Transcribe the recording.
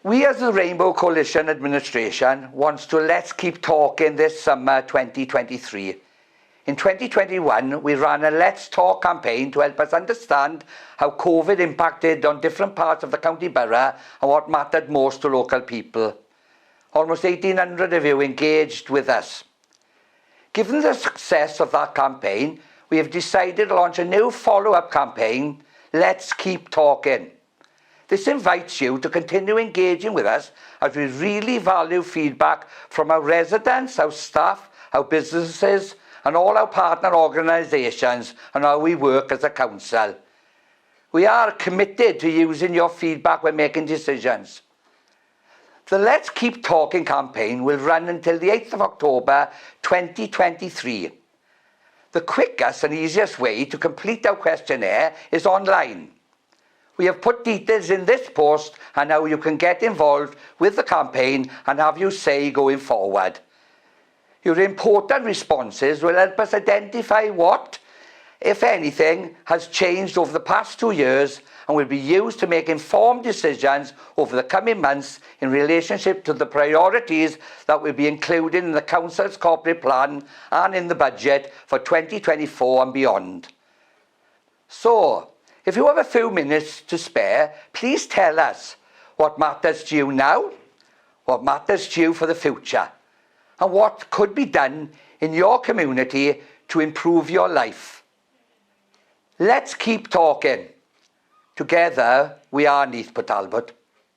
We as the Rainbow Coalition Administration wants to Let's Keep Talking this summer 2023. In 2021, we ran a Let's Talk campaign to help us understand how COVID impacted on different parts of the county borough and what mattered most to local people. Almost 1,800 of you engaged with us. Given the success of that campaign, we have decided to launch a new follow-up campaign, Let's Keep Talking. This invites you to continue engaging with us as we really value feedback from our residents, our staff, our businesses and all our partner organisations on how we work as a council. We are committed to using your feedback when making decisions. The Let's Keep Talking campaign will run until the 8th of October 2023. The quickest and easiest way to complete our questionnaire is online. We have put details in this post on how you can get involved with the campaign and have your say going forward. Your important responses will help us identify what, if anything, has changed over the past 2 years and will be used to make informed decisions over the coming months in relationship to the priorities that will be included in the Council's corporate plan and in the budget for 2024 and beyond. So, if you have a few minutes to spare, please tell us what matters to you now, what matters to you for the future, and what could be done in your community to improve your life. Let's keep talking. Together, we are Talbot.